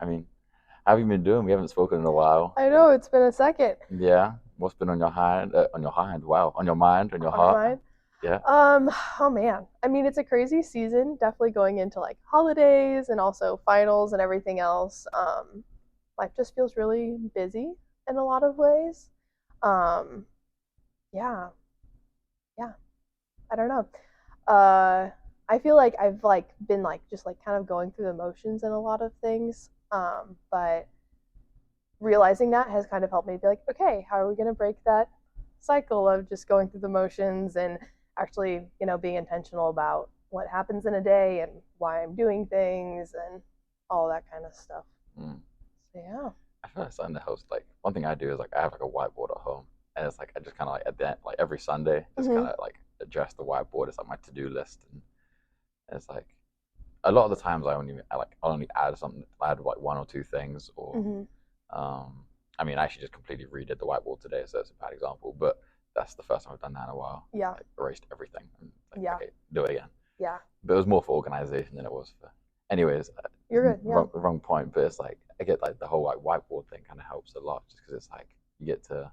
mean, how have you been doing? We haven't spoken in a while. I know it's been a second. Yeah. What's been on your hand? On your hand? Wow. On your mind? On your On my heart? mind. Yeah. Oh man. I mean, it's a crazy season, definitely going into like holidays and also finals and everything else. Life just feels really busy in a lot of ways. Um, yeah, yeah. I don't know. Uh, I feel like I've like been like just like kind of going through the motions in a lot of things. But realizing that has kind of helped me be like, okay, how are we going to break that cycle of just going through the motions and actually, being intentional about what happens in a day and why I'm doing things and all that kind of stuff. Mm. So yeah. I feel like something that helps. Like one thing I do is like I have like a whiteboard at home, and it's like I just kind of like at the end, like every Sunday, just kind Mhm. of like address the whiteboard. It's like my to-do list, and it's like a lot of the times I only add like one or two things, or Mhm. I mean I actually just completely redid the whiteboard today, so it's a bad example, but that's the first time I've done that in a while. Yeah. Like erased everything. And like, Yeah. okay, do it again. Yeah. But it was more for organization than it was for. Anyways, You're good. Yeah. wrong point. But it's like I get like the whole like whiteboard thing kind of helps a lot, just because it's like you get to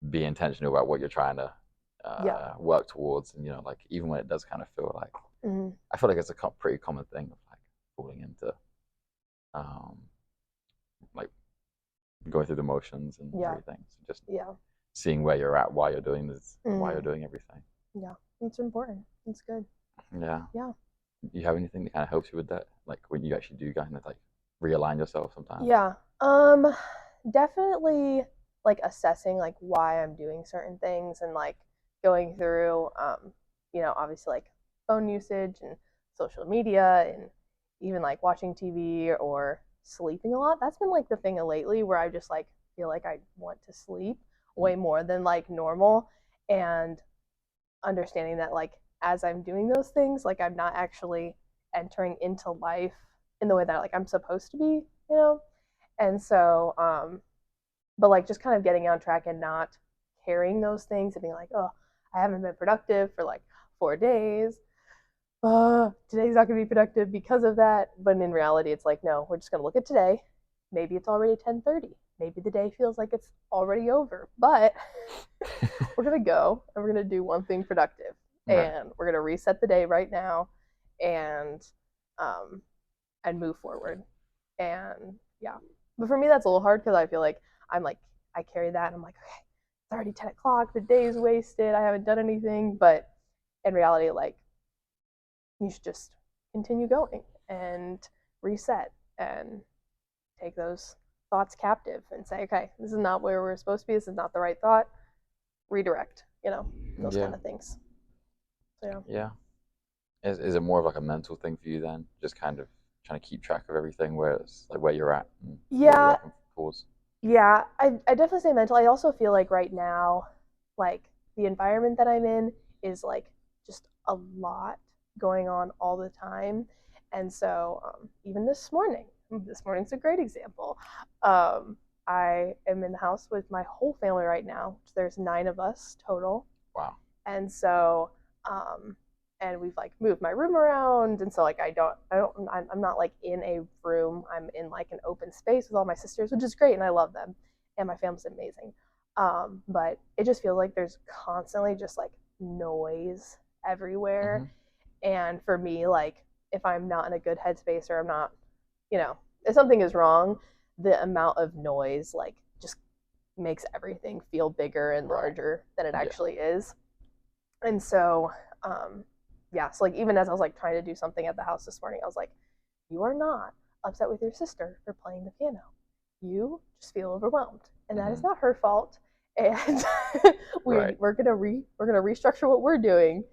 be intentional about what you're trying to Yeah. work towards, and like even when it does kind of feel like Mhm. I feel like it's a pretty common thing of like falling into um like going through the motions and Yeah. everything. So just Yeah. seeing where you're at, why you're doing this, why you're Mhm. doing everything. Yeah. It's important. It's good. Yeah. Yeah. Do you have anything that kind of helps you with that? Like when you actually do kind of like realign yourself sometimes? Yeah. Definitely like assessing like why I'm doing certain things and like going through obviously like phone usage and social media and even like watching TV or sleeping a lot. That's been like the thing lately where I just like feel like I want to sleep Mm. way more than like normal, and understanding that like as I'm doing those things, like I'm not actually entering into life in the way that like I'm supposed to be, you know? And so, but like just kind of getting on track and not carrying those things and being like, oh, I haven't been productive for like 4 days. Today's not going to be productive because of that. But in reality, it's like, no, we're just going to look at today. Maybe it's already 10:30. Maybe the day feels like it's already over, but we're going to go and we're going to do one thing productive, Right. and we're going to reset the day right now and um and move forward. And yeah, but for me that's a little hard because I feel like I'm like I carry that and I'm like, okay, it's already 10 o'clock, the day's wasted, I haven't done anything. But in reality, like, you should just continue going and reset and take those thoughts captive and say, okay, this is not where we're supposed to be, this is not the right thought, redirect, those Yeah. kind of things. So Yeah. Is it more of like a mental thing for you then? Just kind of trying to keep track of everything where it's like where you're at and what you're yeah. working towards. Yeah, I definitely say mental. I also feel like right now, like the environment that I'm in is like just a lot going on all the time. And so even this morning's a great example. Um, I am in the house with my whole family right now. There's 9 of us total. Wow. And so um and we've like moved my room around, and so like I'm not like in a room, I'm in like an open space with all my sisters, which is great and I love them and my family's amazing. But it just feels like there's constantly just like noise everywhere. Hmm. And for me, like, if I'm not in a good headspace or I'm not, if something is wrong, the amount of noise like just makes everything feel bigger and Right. larger than it Yeah. actually is. And so, yeah, so like even as I was like trying to do something at the house this morning, I was like, you are not upset with your sister for playing the piano. You just feel overwhelmed, and that is Hmm. not her fault. And Right. we're gonna restructure what we're doing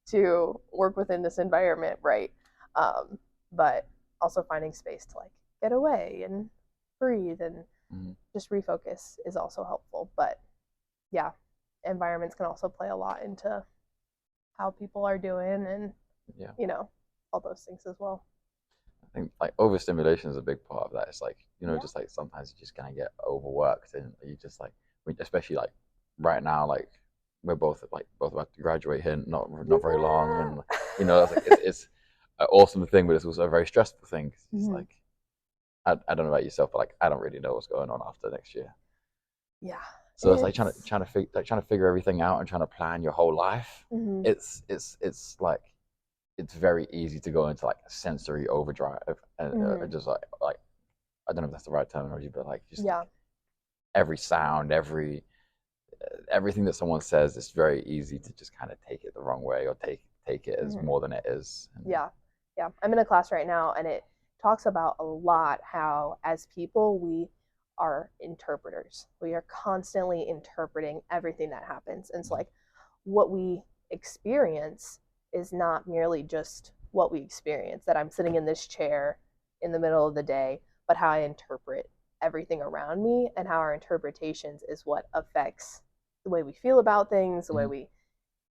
to work within this environment, right? Um, but also finding space to like get away and breathe and Hmm. just refocus is also helpful. But yeah, environments can also play a lot into how people are doing and Yeah. you know all those things as well. I think like overstimulation is a big part of that. It's like, Yeah. just like sometimes you just kind of get overworked, and you just like, especially like right now, like we're both about to graduate here, not very long, Yeah. and it's like it's an awesome thing, but it's also a very stressful thing. 'Cause it's Mhm. like I don't know about yourself, but like I don't really know what's going on after next year. Yeah, So it's like it's trying to figure everything out and trying to plan your whole life. mhm, It's like it's very easy to go into like a sensory overdrive and mhm, just like I don't know if that's the right terminology, but like just yeah, like every sound, everything that someone says, it's very easy to just kind of take it the wrong way or take it as mhm, more than it is. And yeah, yeah. I'm in a class right now, and it talks about a lot how, as people, we are interpreters. We are constantly interpreting everything that happens, and it's like what we experience is not merely just what we experience. That I'm sitting in this chair in the middle of the day, but how I interpret everything around me, and how our interpretations is what affects the way we feel about things, the way mm-hmm. we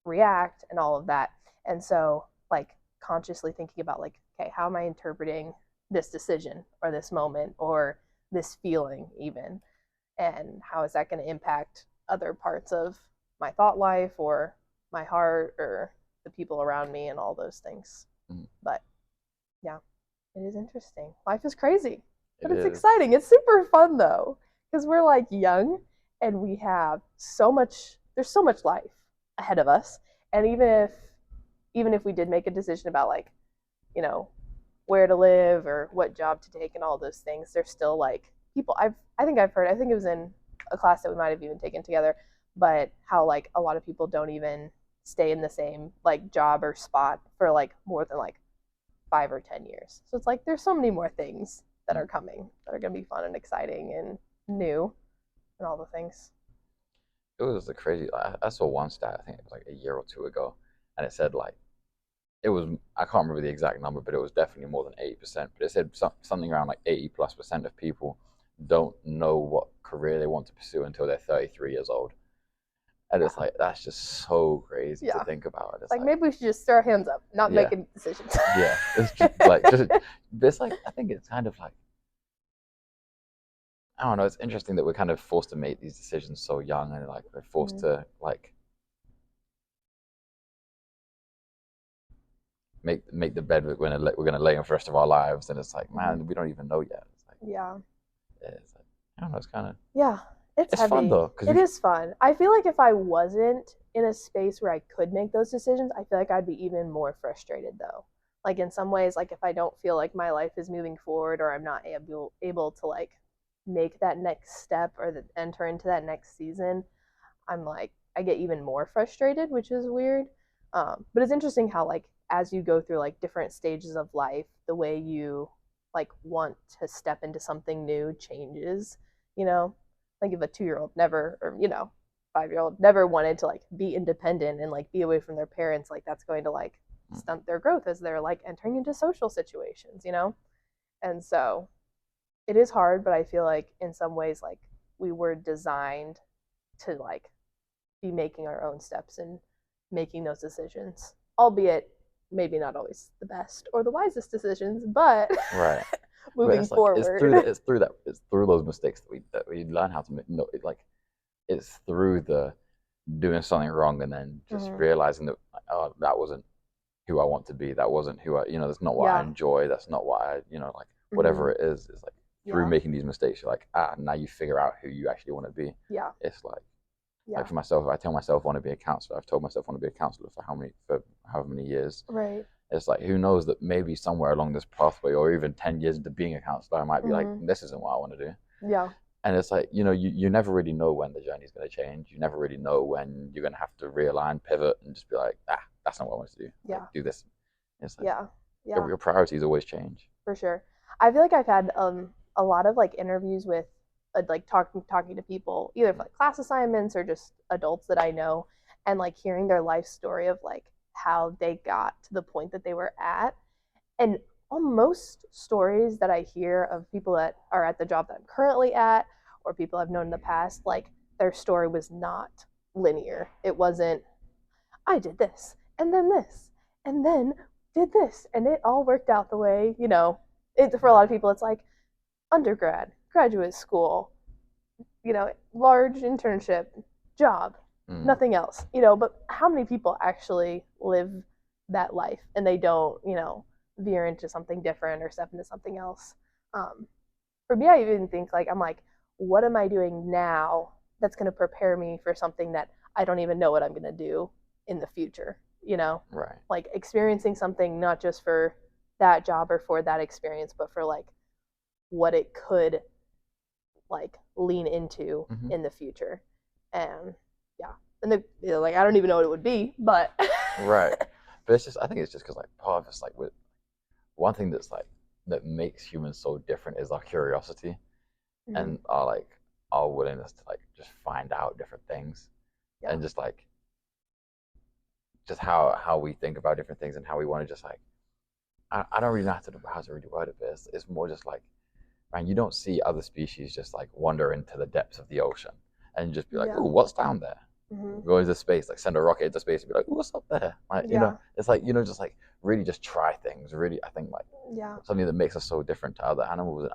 react, and all of that. And so, like, consciously thinking about, like, okay, how am I interpreting this decision or this moment or this feeling, even? And how is that going to impact other parts of my thought life or my heart or the people around me and all those things? Mm-hmm. But yeah, it is interesting. Life is crazy, It but it's is. exciting. It's super fun though, because we're like young and we have so much, there's so much life ahead of us. And even if we did make a decision about, like, you know, where to live or what job to take and all those things, there's still like people I think it was in a class that we might have even taken together, but how like a lot of people don't even stay in the same like job or spot for like more than like 5 or 10 years. So it's like there's so many more things that Mm. are coming that are gonna be fun and exciting and new and all the things. It was a crazy. I saw one stat. I think it was like a year or two ago, and it said like it was. I can't remember the exact number, but it was definitely more than 80%. But it said something around like 80+% of people don't know what career they want to pursue until they're 33 years old. And Yeah. it's like that's just so crazy to Yeah. think about. It's Like like maybe we should just throw our hands up, not yeah, making decisions. yeah. It's just it's like I think it's kind of like I don't know. It's interesting that we're kind of forced to make these decisions so young, and like we're forced Mm-hmm. to like make the bed we're gonna lay in for the rest of our lives, and it's like Mm-hmm. man, we don't even know yet. Yeah. It's like I don't know. It's kind of Yeah, it's it's fun heavy. though because It we is fun. I feel like if I wasn't in a space where I could make those decisions, I feel like I'd be even more frustrated though. Like in some ways, like if I don't feel like my life is moving forward or I'm not able to like make that next step or enter into that next season, I'm like I get even more frustrated, which is weird. But it's interesting how like as you go through like different stages of life, the way you like want to step into something new changes. You know, like if a 2 year old never, or 5 year old never wanted to like be independent and like be away from their parents, like that's going to like stunt their growth as they're like entering into social situations. And so it is hard, but I feel like in some ways like we were designed to like be making our own steps and making those decisions, albeit maybe not always the best or the wisest decisions, but right. But moving it's like forward. it's through those mistakes that we learn how to make. No, like it's through the doing something wrong and then just Mm-hmm. realizing that oh that wasn't who I want to be. That wasn't who that's not what I Yeah. enjoy. That's not what like Mm-hmm. whatever it is like through Yeah. making these mistakes, you're like, now you figure out who you actually want to be. Yeah. It's like Yeah. for myself, if I tell myself I want to be a counselor, I've told myself I want to be a counselor for however many years. Right. It's like who knows that maybe somewhere along this pathway or even 10 years into being a counselor, I might be like, Mm-hmm. this isn't what I want to do. Yeah. And it's like, you never really know when the journey's going to change. You never really know when you're going to have to realign, pivot, and just be like, that's not what I want to do. Like, Yeah. do this. It's like Yeah. your, Yeah. your priorities always change. For sure. I feel like I've had a lot of like interviews with like talking to people either for like class assignments or just adults that I know, and like hearing their life story of like how they got to the point that they were at. And almost stories that I hear of people that are at the job that I'm currently at or people I've known in the past, like their story was not linear. It wasn't, I did this and then did this and it all worked out the way. For a lot of people it's like undergrad, graduate school, large internship, job, Mm. nothing else. But how many people actually live that life and they don't veer into something different or step into something else? um for me, I even think like, I'm like, what am I doing now that's going to prepare me for something that I don't even know what I'm going to do in the future, you know? Right. Like experiencing something not just for that job or for that experience, but for like what it could like lean into Mm-hmm. in the future. And yeah, and like I don't even know what it would be, but Right. But it's just, I think it's just because like part of it's like with one thing that's like that makes humans so different is our curiosity mm-hmm. and our like our willingness to like just find out different things Yeah, and just like just how we think about different things and how we want to just like I don't really know how to really word it, but it's more just like, man, you don't see other species just like wander into the depths of the ocean and just be like, yeah, oh, what's down there? mm-hmm. Go into space, like send a rocket into space and be like, oh, what's up there? Like, Yeah, it's like, just like really just try things. Really, I think like yeah, something that makes us so different to other animals and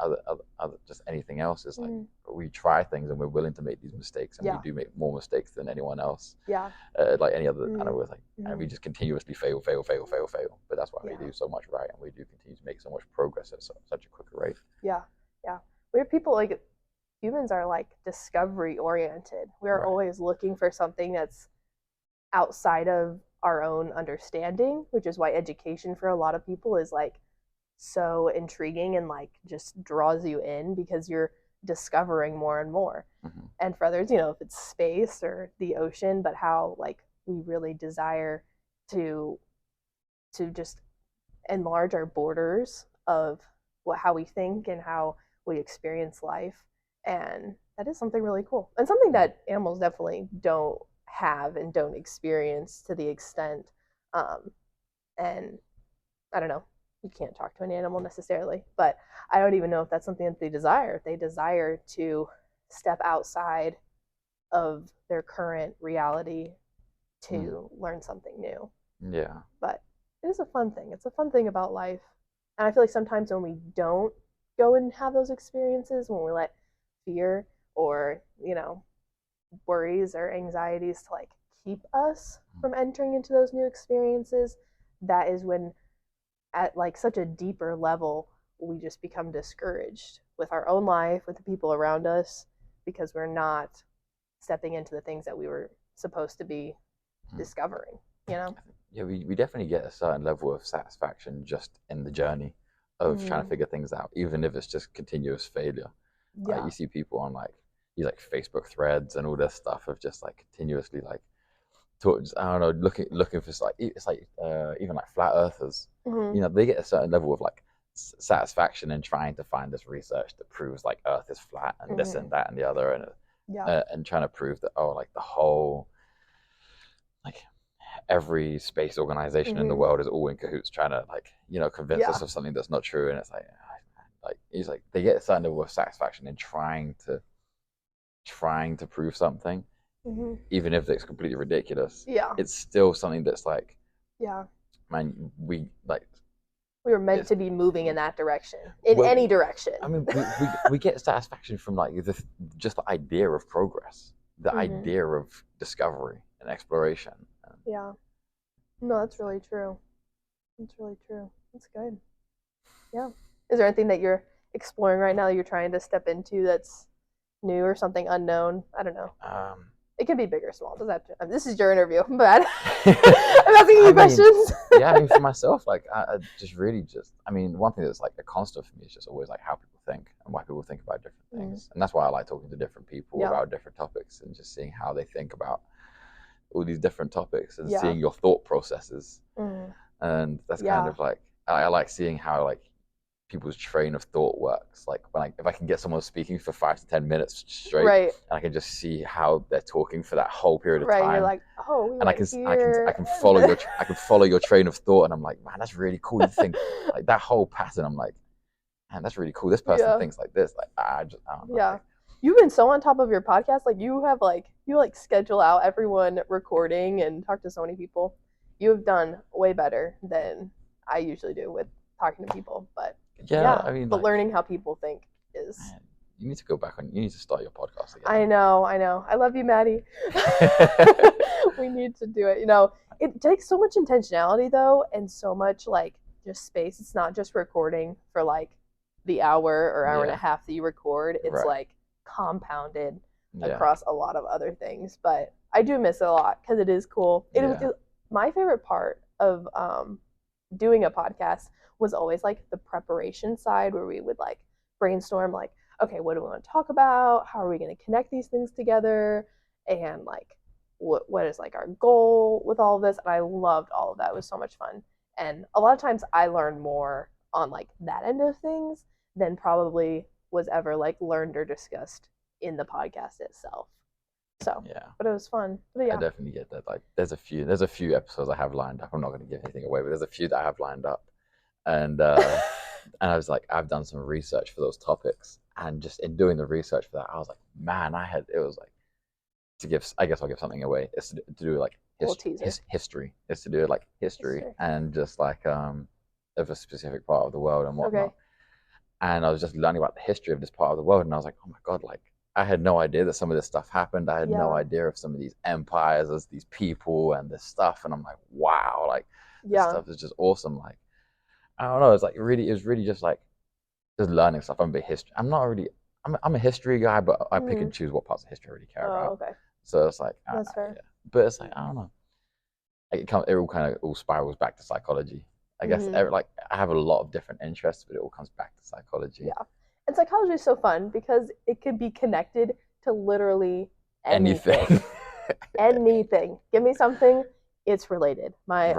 other just anything else is like mm-hmm. we try things and we're willing to make these mistakes and we Yeah, do make more mistakes than anyone else, yeah, like any other mm-hmm. animal. Like, and Mm-hmm. we just continuously fail, fail, fail, fail, fail. But that's why we Yeah, do so much right and we do continue to make so much progress at such a quick rate. yeah, yeah. We're people like humans are like discovery oriented. We are Right. always looking for something that's outside of our own understanding, which is why education for a lot of people is like so intriguing and like just draws you in because you're discovering more and more. Mm-hmm. And for others, you know, if it's space or the ocean, but how like we really desire to just enlarge our borders of how we think and how we experience life. And that is something really cool and something that animals definitely don't have and don't experience to the extent. Um, and I don't know, you can't talk to an animal necessarily, but I don't even know if that's something that they desire. If they desire to step outside of their current reality to learn something new. Yeah. But it is a fun thing. It's a fun thing about life. And I feel like sometimes when we don't go and have those experiences, when we let fear or, you know, worries or anxieties to like keep us from entering into those new experiences, that is when at like such a deeper level we just become discouraged with our own life, with the people around us, because we're not stepping into the things that we were supposed to be discovering, you know? Yeah, we definitely get a certain level of satisfaction just in the journey of trying to figure things out, even if it's just continuous failure. Like Yeah. you see people on like these like Facebook threads and all this stuff of just like continuously like I don't know, looking for like it's like even like flat earthers, Mm-hmm. they get a certain level of like satisfaction in trying to find this research that proves like Earth is flat and this Mm-hmm. and that and the other Yeah. and trying to prove that like the whole like every space organization in the Mm-hmm. world is all in cahoots trying to like convince Yeah. us of something that's not true, and it's like it's like they get a certain level of satisfaction in trying to prove something, Mm-hmm. even if it's completely ridiculous. Yeah. It's still something that's like, Yeah. man, we like We were meant it's to be moving in that direction, in well, any direction. I mean, we get satisfaction from like just the idea of progress, the Mm-hmm. idea of discovery and exploration. Yeah. No, that's really true. That's really true. That's good. Yeah. Is there anything that you're exploring right now that you're trying to step into that's new or something unknown? I don't know. Um, It can be big or small. Does that? This is your interview, but I'm asking you questions. Yeah, I mean, for myself, like, I just really I mean, one thing that's like a constant for me is just always like how people think and why people think about different things. And that's why I like talking to different people Yeah. about different topics and just seeing how they think about all these different topics and Yeah. seeing your thought processes. Mm. And that's Yeah. kind of like, I like seeing how like people's train of thought works. Like if I can get someone speaking for 5 to 10 minutes straight, Right. and I can just see how they're talking for that whole period of Right. time, You're like, oh, we and went here. I can follow your train of thought, and I'm like, man, that's really cool. You think like that whole pattern. I'm like, man, that's really cool. This person Yeah. thinks like this. Like I don't know. Yeah. Like, You've been so on top of your podcast. Like you have you schedule out everyone recording and talk to so many people. You have done way better than I usually do with talking to people. But yeah, I mean, but like, learning how people think is. man, you need to go back on. You need to start your podcast again. I know. I love you, Maddie. We need to do it. You know, it takes so much intentionality though, and so much like just space. It's not just recording for like the hour or hour and a Yeah. half that you record, it's Right. like compounded Yeah. across a lot of other things. But I do miss it a lot because it is cool. Yeah. My favorite part of doing a podcast was always like the preparation side where we would like brainstorm like, okay, what do we want to talk about? How are we going to connect these things together? And like what is like our goal with all of this? And I loved all of that. It was so much fun. And a lot of times I learned more on like that end of things than probably was ever like learned or discussed in the podcast itself. So, Yeah. but it was fun. But I yeah. definitely get that. Like, there's a few episodes I have lined up. I'm not going to give anything away, but there's a few that I have lined up, and and I was like, I've done some research for those topics, and just in doing the research for that, I was like, man, it was like to give. I guess I'll give something away. It's to do like history. It's to do like history and just like of a specific part of the world and whatnot. Okay. And I was just learning about the history of this part of the world, and I was like, oh my god, like I had no idea that some of this stuff happened. I had no idea of some of these empires as these people and this stuff, and I'm like, wow, like this stuff is just awesome. Like I don't know, it's like really, it's really just like just learning stuff. I'm a big history. I'm a history guy, but I pick and choose what parts of history I really care about. Okay. So it's like that's fair. Yeah. But it's like I don't know. It all kind of all spirals back to psychology. I guess like I have a lot of different interests, but it all comes back to psychology. Yeah, and psychology is so fun because it could be connected to literally anything. Anything. Give me something, it's related. My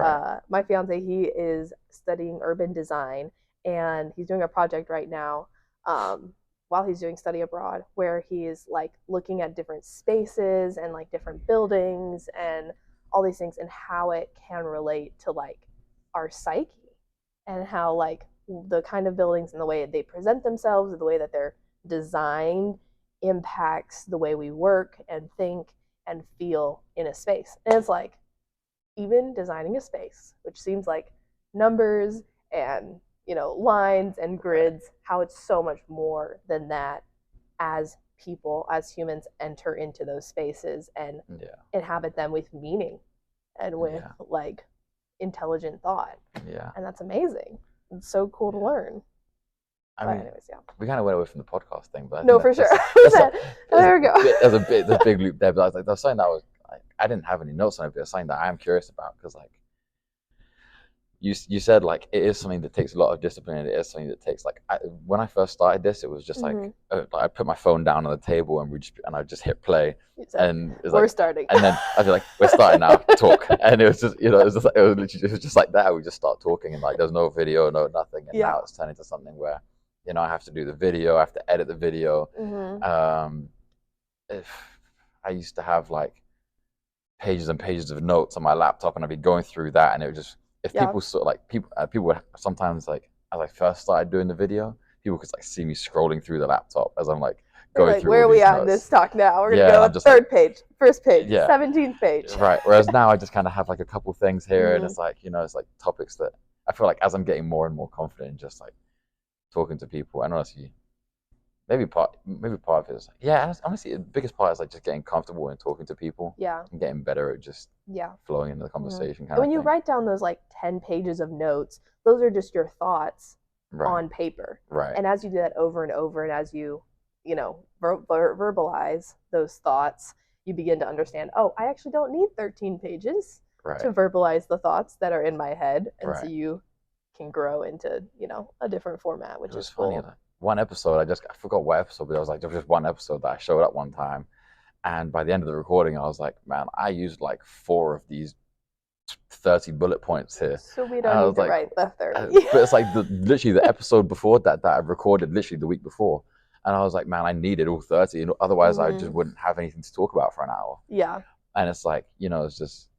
fiance, he is studying urban design, and he's doing a project right now while he's doing study abroad where he's like looking at different spaces and like different buildings and all these things and how it can relate to like our psyche and how like the kind of buildings and the way they present themselves or the way that they're designed impacts the way we work and think and feel in a space. And it's like even designing a space, which seems like numbers and lines and grids, how it's so much more than that as people, as humans enter into those spaces and inhabit them with meaning and with like intelligent thought. Yeah. And that's amazing. It's so cool to learn. I mean, anyways, we kind of went away from the podcast thing, but no, for sure. There we go. There's a big loop there, but I was like, there's something that was like, I didn't have any notes on it, but it's something that I am curious about because like you said like it is something that takes a lot of discipline, and it is something that takes like when I first started this, it was just like I put my phone down on the table and I just hit play, and we're starting, and then I'd be like, we're starting now, talk, and it was just it was just like that. We just start talking, and like there's no video, no nothing, and now it's turned into something where I have to do the video, I have to edit the video. If I used to have like pages and pages of notes on my laptop, and I'd be going through that, and it would just people sort of like people would sometimes like as I first started doing the video, people could like see me scrolling through the laptop as I'm like going through. Where are we at in this talk now? We're gonna go on third page, first page, 17th page. Right. Whereas now I just kind of have like a couple things here, and it's like it's like topics that I feel like as I'm getting more and more confident in just like talking to people, and honestly, maybe part of it is honestly the biggest part is like just getting comfortable and talking to people, and getting better at just flowing into the conversation. And when you write down those like 10 pages of notes, those are just your thoughts on paper, and as you do that over and over, and as you verbalize those thoughts, you begin to understand, oh, I actually don't need 13 pages to verbalize the thoughts that are in my head, and so you can grow into a different format, which is cool. Funny, one episode, I forgot what episode, but it was like just one episode that I showed up one time, and by the end of the recording I was like, man, I used like 4 of these 30 bullet points here, so we don't need to write the 30. But it's like literally the episode before that I recorded literally the week before, and I was like, man, I needed all 30, otherwise I just wouldn't have anything to talk about for an hour. And it's like it's just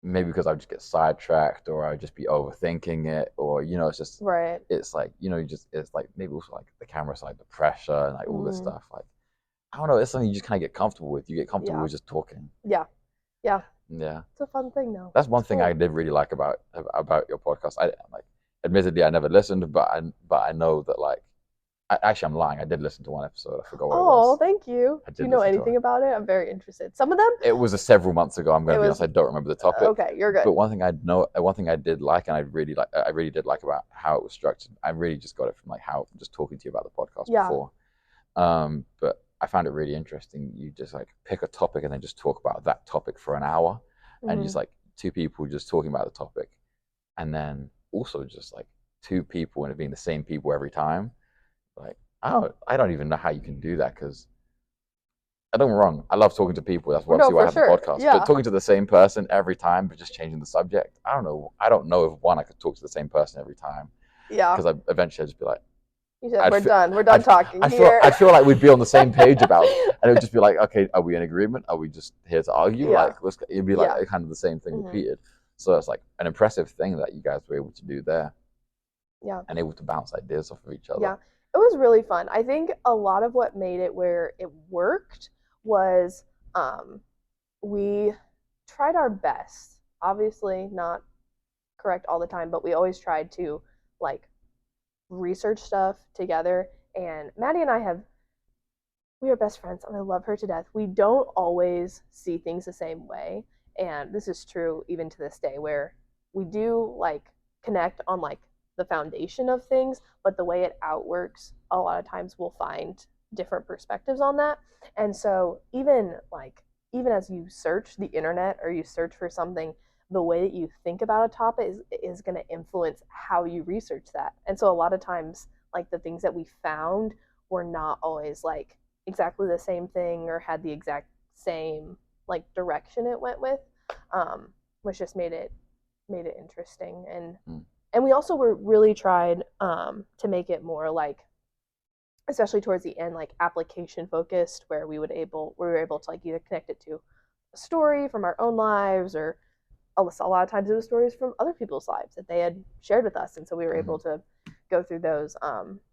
maybe because I would just get sidetracked, or I would just be overthinking it, or it's just it's like it's like maybe also like the camera side, the pressure, and like all this stuff. Like I don't know, it's something you just kind of get comfortable with. You get comfortable with just talking. It's a fun thing though. That's one thing I did really like about your podcast. I like, admittedly I never listened, but I know that like Actually, I'm lying. I did listen to one episode. I forgot what it Oh, was. thank you. I Do you did know listen to anything it. about it? I'm very interested. Some of them, It was several months ago. I'm going it to be honest. was I don't remember the topic. okay. You're good. But one thing I did like, and I really did like about how it was structured. I really just got it from like how just talking to you about the podcast Yeah. before. But I found it really interesting. You just like pick a topic and then just talk about that topic for an hour, and just Hmm. like two people just talking about the topic, and then also just like two people and it being the same people every time. Like I don't even know how you can do that because I don't get me wrong. I love talking to people. That's No, obviously why I for have the sure. podcast. But Yeah. talking to the same person every time, but just changing the subject, I don't know. I don't know if one I could talk to the same person every time Yeah. because I eventually I'd just be like, You said I'd we're feel, done. We're done talking here. I feel like we'd be on the same page about it, and it would just be like, okay, are we in agreement? Are we just here to argue? Yeah. Like, it'd be like Yeah. kind of the same thing Hmm. repeated. So it's like an impressive thing that you guys were able to do there Yeah. and able to bounce ideas off of each other. Yeah. It was really fun. I think a lot of what made it where it worked was um, we tried our best. Obviously, not correct all the time, but we always tried to like research stuff together. And Maddie and I have we are best friends and I love her to death. We don't always see things the same way. And this is true even to this day where we do like connect on like the foundation of things, but the way it outworks, a lot of times we'll find different perspectives on that. And so even as you search the internet or you search for something, the way that you think about a topic is going to influence how you research that. And so a lot of times like the things that we found were not always like exactly the same thing or had the exact same like direction it went with, which just made it interesting. And we also were really tried to make it more like, especially towards the end, like application focused, where we were able to like either connect it to a story from our own lives or a lot of times it was stories from other people's lives that they had shared with us, and so we were able to go through those,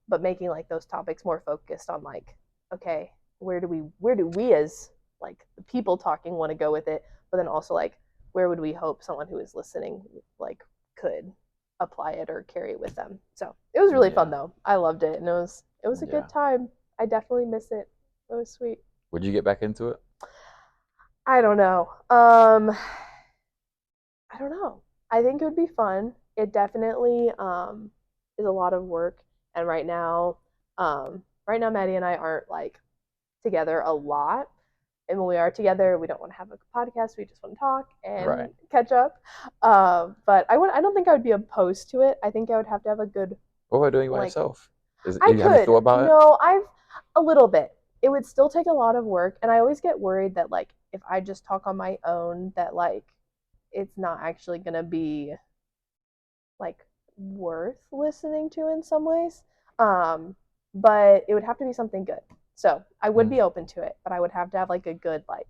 but making like those topics more focused on like, okay, where do we as like the people talking want to go with it, but then also like where would we hope someone who is listening like could apply it or carry it with them. So it was really fun though. I loved it, and it was a good time. I definitely miss it. It was sweet. Would you get back into it? I don't know. I don't know. I think it would be fun. It definitely is a lot of work, and right now, Maddie and I aren't like together a lot. And when we are together, we don't want to have a podcast. We just want to talk and catch up. But I don't think I would be opposed to it. I think I would have to have a good. What about doing it by like yourself? I Have you could. thought about it? No, I've a little bit. It would still take a lot of work, and I always get worried that like if I just talk on my own, that like it's not actually gonna be like worth listening to in some ways. But it would have to be something good. So I would be open to it, but I would have to have like a good like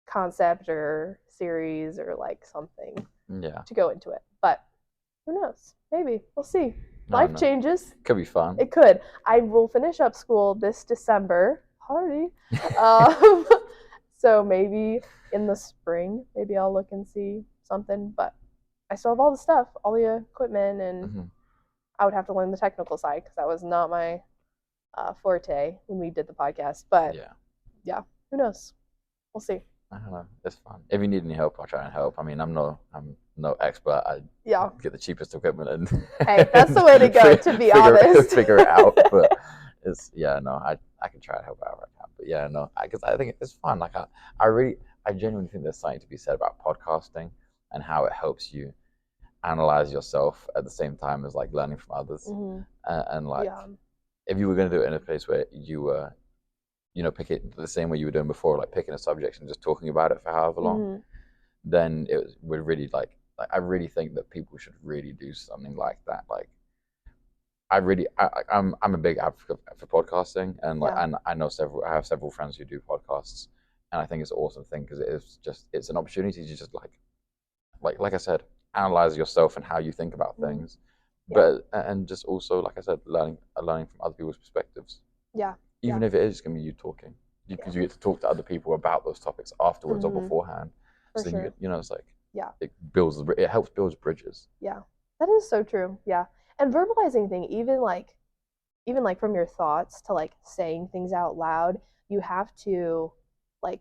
concept or series or like something to go into it. But who knows? Maybe we'll see. Life changes. Could be fun. It could. I will finish up school this December. Party. So maybe in the spring, maybe I'll look and see something. But I still have all the stuff, all the equipment, and I would have to learn the technical side because that was not my forte when we did the podcast. But yeah, who knows? We'll see. I don't know. It's fun. If you need any help, I'll try and help. I mean, I'm no expert. I get the cheapest equipment and hey, that's the way to go. To be honest, figure it out. But it's I can try to help out right now. But yeah, no, because I think it's fun. Like I genuinely think there's something to be said about podcasting and how it helps you analyze yourself at the same time as like learning from others. And like if you were going to do it in a place where you were pick it the same way you were doing before, like picking a subject and just talking about it for however long, then it would really like I really think that people should really do something like that. Like I'm a big advocate for podcasting, and like and I have several friends who do podcasts, and I think it's an awesome thing because it's an opportunity to just like I said, analyze yourself and how you think about things, but and just also like I said, learning from other people's perspectives. Even if it is going to be you talking, because you get to talk to other people about those topics afterwards or beforehand. So then it's like it helps build bridges. Yeah, that is so true. Yeah, and verbalizing thing, even like even like from your thoughts to like saying things out loud, you have to like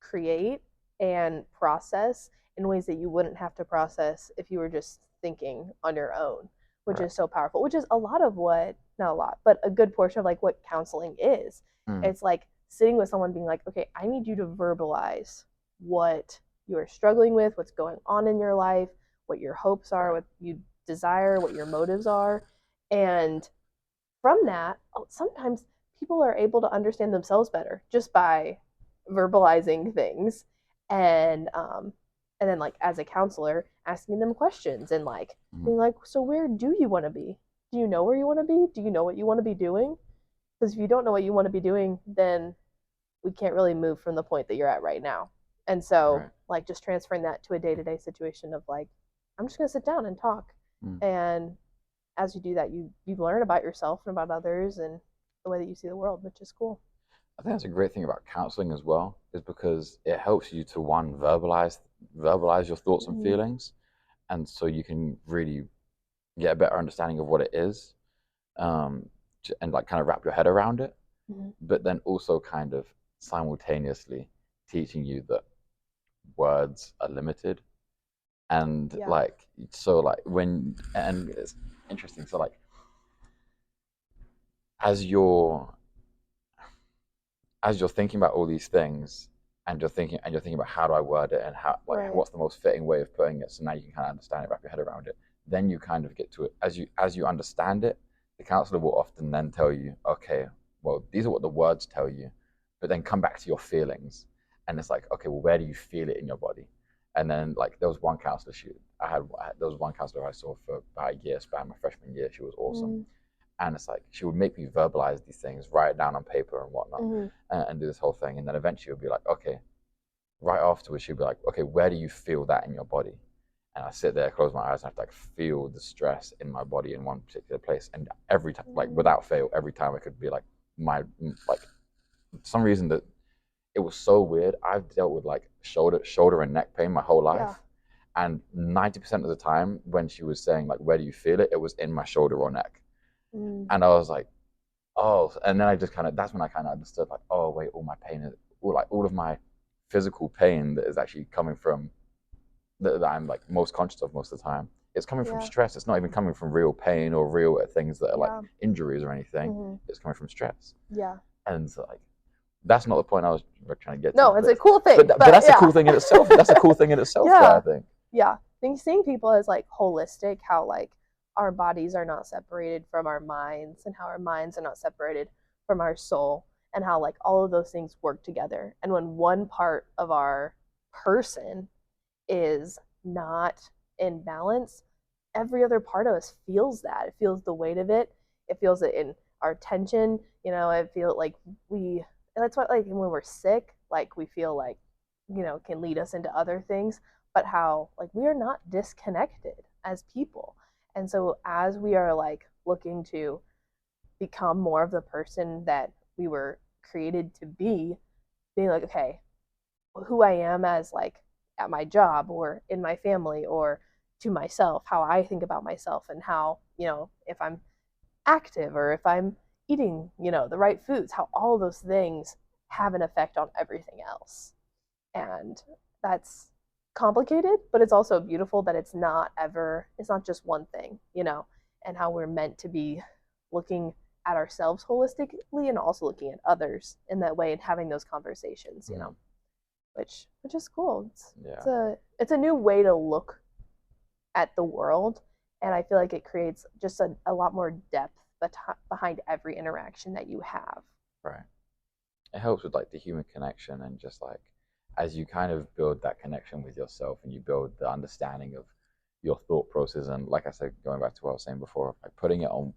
create and process in ways that you wouldn't have to process if you were just thinking on your own, which Right. is so powerful, which is a lot of what, not a lot, but a good portion of like what counseling is. Mm. It's like sitting with someone being like, okay, I need you to verbalize what you are struggling with, what's going on in your life, what your hopes are, Right. what you desire, what your motives are. And from that, sometimes people are able to understand themselves better just by verbalizing things, and and then like as a counselor, asking them questions and like Mm. being like, so where do you want to be? Do you know where you want to be? Do you know what you want to be doing? Because if you don't know what you want to be doing, then we can't really move from the point that you're at right now. And so, Right. like, just transferring that to a day to day situation of like, I'm just going to sit down and talk. Mm. And as you do that, you learn about yourself and about others and the way that you see the world, which is cool. I think that's a great thing about counseling as well, is because it helps you to one verbalize your thoughts and Mm-hmm. feelings, and so you can really get a better understanding of what it is, um, and like kind of wrap your head around it. Mm-hmm. But then also kind of simultaneously teaching you that words are limited, and Yeah. like so like when and it's interesting. So like as you're as you're thinking about all these things, and you're thinking about how do I word it, and how like Right. what's the most fitting way of putting it, so now you can kind of understand it, wrap your head around it. Then you kind of get to it as you understand it. The counselor will often then tell you, okay, well, these are what the words tell you, but then come back to your feelings, and it's like, okay, well, where do you feel it in your body? And then like there was one counselor there was one counselor I saw for about a year span, my freshman year. She was awesome, Mm-hmm. and it's like she would make me verbalize these things, write it down on paper and whatnot, Mm-hmm. and do this whole thing. And then eventually it would be like, okay, right afterwards she'd be like, okay, where do you feel that in your body? And I sit there, close my eyes, and I have to like feel the stress in my body in one particular place. And every time, like without fail, every time I could be like my like for some reason that it was so weird. I've dealt with like shoulder and neck pain my whole Yeah. life. And 90% of the time when she was saying like where do you feel it, it was in my shoulder or neck. Mm. And I was like, oh, and then I just kind of that's when I kind of understood like, oh wait, all my pain is all of my physical pain that is actually coming from that I'm like most conscious of most of the time. It's coming from Yeah. stress. It's not even coming from real pain or real things that are like Yeah. injuries or anything. Mm-hmm. It's coming from stress. Yeah. And so, like that's not the point I was trying to get to, No, it's a cool thing, but but that's a yeah. cool thing in itself. That's a cool thing in itself, though, I Yeah. think. Yeah. I think seeing people as like holistic, how like our bodies are not separated from our minds, and how our minds are not separated from our soul, and how like all of those things work together. And when one part of our person is not in balance, every other part of us feels that. It feels the weight of it. It feels it in our tension. I feel like we, and that's why, like, when we're sick, like, we feel like, can lead us into other things, but how, like, we are not disconnected as people. And so, as we are, like, looking to become more of the person that we were created to be, being like, okay, who I am as like at my job or in my family or to myself, how I think about myself, and how, if I'm active or if I'm eating, the right foods, how all those things have an effect on everything else. And that's complicated, but it's also beautiful that it's not just one thing, and how we're meant to be looking at ourselves holistically and also looking at others in that way and having those conversations, Mm, which is cool. It's yeah. a new way to look at the world, and I feel like it creates just a lot more depth behind every interaction that you have. Right. It helps with like the human connection, and just like as you kind of build that connection with yourself and you build the understanding of your thought process, and like I said, going back to what I was saying before, like putting it on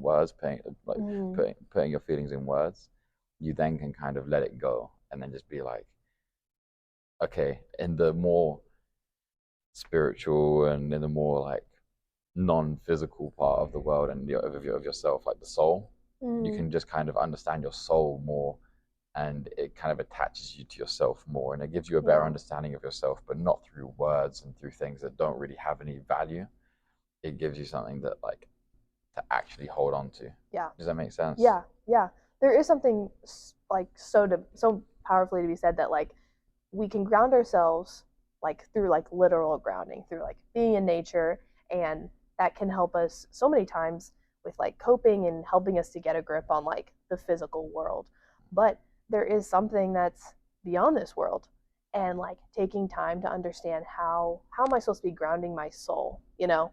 words, Mm, putting your feelings in words, you then can kind of let it go and then just be like, okay, in the more spiritual and in the more like non-physical part of the world and of yourself, like the soul, you mm, can just kind of understand your soul more, and it kind of attaches you to yourself more, and it gives you a better yeah, understanding of yourself, but not through words and through things that don't really have any value. It gives you something that like to actually hold on to. Yeah. Does that make sense? Yeah. Yeah. There is something like so powerfully to be said that like we can ground ourselves like through like literal grounding through like being in nature, and that can help us so many times with like coping and helping us to get a grip on like the physical world. But there is something that's beyond this world, and like taking time to understand how am I supposed to be grounding my soul, you know?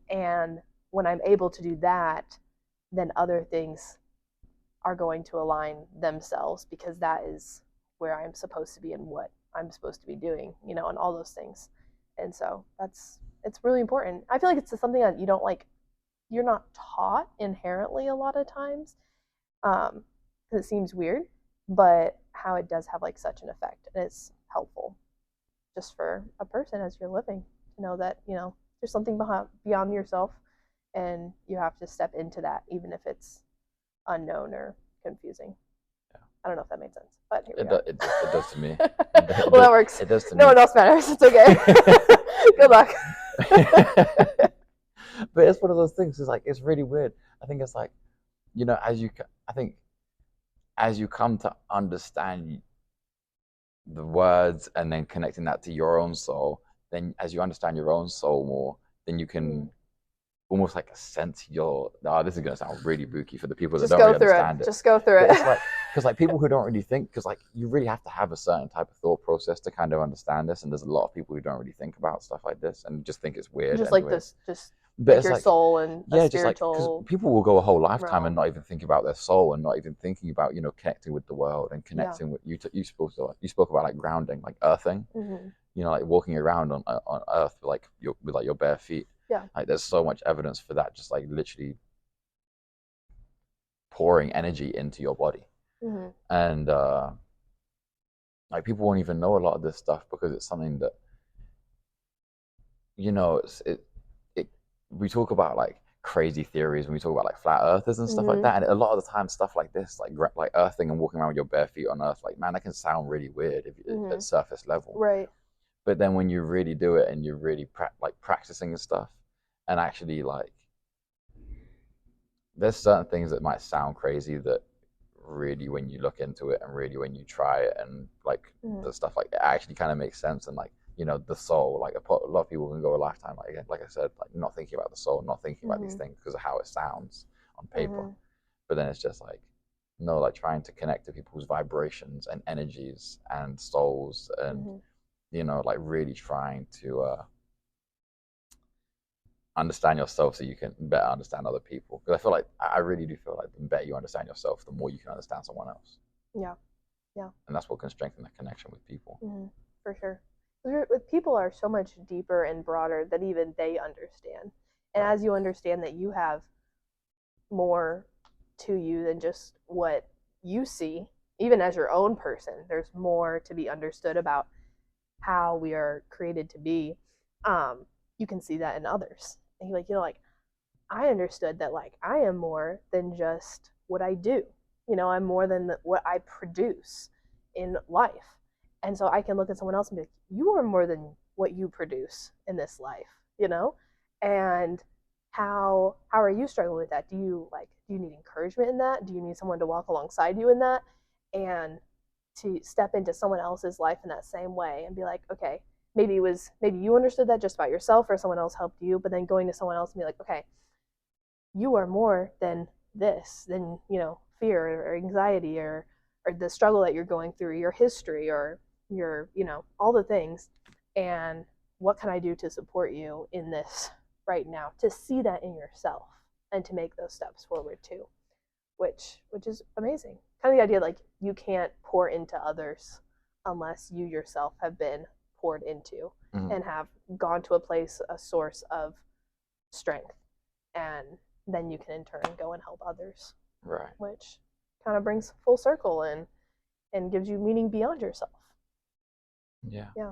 And when I'm able to do that, then other things are going to align themselves, because that is where I'm supposed to be and what I'm supposed to be doing, you know, and all those things. And so it's really important. I feel like it's something that you don't like, you're not taught inherently a lot of times, because it seems weird, but how it does have like such an effect, and it's helpful just for a person as you're living to know that, you know, there's something beyond yourself, and you have to step into that even if it's unknown or confusing. Yeah. I don't know if that made sense, but here we It, are. it does to me. Well, that works. It does to No me. one else matters. It's okay. Good luck. But it's one of those things. It's like it's really weird. I think it's like, you know, I think as you come to understand the words and then connecting that to your own soul, then as you understand your own soul more, then you can almost like sense your. Oh, this is gonna sound really booky for the people that Just don't go really through understand it. it. Just go through But it. it's like because like people who don't really think, because like you really have to have a certain type of thought process to kind of understand this, and there's a lot of people who don't really think about stuff like this and just think it's weird. Just like Anyways. this, just But like it's your like, soul and a yeah, just like because spiritual people will go a whole lifetime and realm. not even think about their soul and not even thinking about, you know, connecting with the world and Yeah. connecting with you spoke about like grounding, like earthing, Mm-hmm. you know, like walking around on earth with like your bare feet. Yeah. Like there's so much evidence for that, just like literally pouring energy into your body. Mm-hmm. And like people won't even know a lot of this stuff because it's something that, you know, it we talk about like crazy theories when we talk about like flat earthers and stuff like Mm-hmm. that, and a lot of the time stuff like this, like earthing and walking around with your bare feet on earth, like man, that can sound really weird if Mm-hmm. at surface level. Right. But then when you really do it and you're really like practicing and stuff, and actually like there's certain things that might sound crazy that really when you look into it and really when you try it and like Mm-hmm. the stuff like it actually kind of makes sense. And like, you know, the soul, like a lot of people can go a lifetime, like I said, like not thinking about the soul, not thinking about these Mm-hmm. things because of how it sounds on paper. Mm-hmm. But then it's just like, no, like trying to connect to people's vibrations and energies and souls, and Mm-hmm. you know, like really trying to understand yourself so you can better understand other people. Because I feel like I really do feel like the better you understand yourself, the more you can understand someone else. Yeah. Yeah. And that's what can strengthen the connection with people. Mm-hmm. For sure. With people are so much deeper and broader than even they understand. And Right. as you understand that you have more to you than just what you see, even as your own person, there's more to be understood about how we are created to be. Um, you can see that in others. And like, you know, like I understood that like I am more than just what I do. You know, I'm more than what I produce in life. And so I can look at someone else and be like, you are more than what you produce in this life, you know? And how are you struggling with that? Do you need encouragement in that? Do you need someone to walk alongside you in that? And to step into someone else's life in that same way and be like, okay, maybe you understood that just about yourself or someone else helped you, but then going to someone else and be like, okay, you are more than this, than, you know, fear or anxiety or the struggle that you're going through, your history or your, you know, all the things. And what can I do to support you in this right now? To see that in yourself and to make those steps forward too, which is amazing. Kind of the idea like you can't pour into others unless you yourself have been poured into and have gone to a place, a source of strength, and then you can in turn go and help others. Right. Which kind of brings full circle and gives you meaning beyond yourself. Yeah. Yeah.